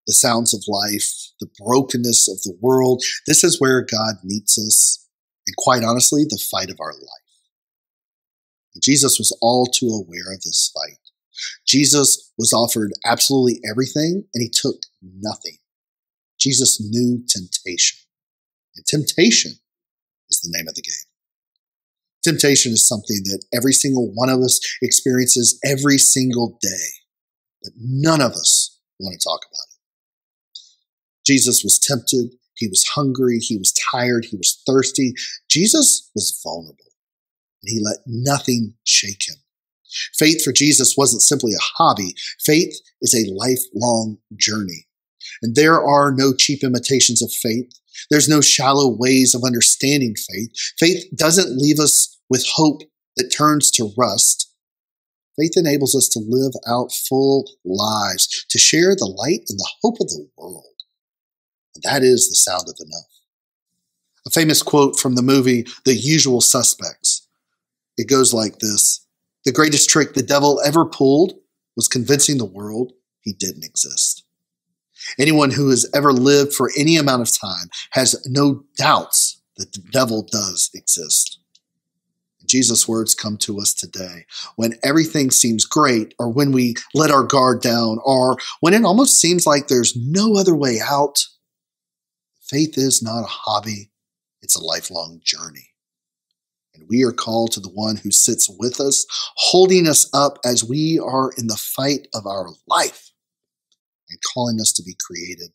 the sounds of life, the brokenness of the world. This is where God meets us, and quite honestly, the fight of our life. And Jesus was all too aware of this fight. Jesus was offered absolutely everything, and he took nothing. Jesus knew temptation. And temptation is the name of the game. Temptation is something that every single one of us experiences every single day, but none of us want to talk about it. Jesus was tempted. He was hungry. He was tired. He was thirsty. Jesus was vulnerable, and he let nothing shake him. Faith for Jesus wasn't simply a hobby. Faith is a lifelong journey. And there are no cheap imitations of faith. There's no shallow ways of understanding faith. Faith doesn't leave us with hope that turns to rust. Faith enables us to live out full lives, to share the light and the hope of the world. And that is the sound of enough. A famous quote from the movie, The Usual Suspects. It goes like this: "The greatest trick the devil ever pulled was convincing the world he didn't exist." Anyone who has ever lived for any amount of time has no doubts that the devil does exist. Jesus' words come to us today. When everything seems great, or when we let our guard down, or when it almost seems like there's no other way out, faith is not a hobby, it's a lifelong journey. And we are called to the one who sits with us, holding us up as we are in the fight of our life, and calling us to be created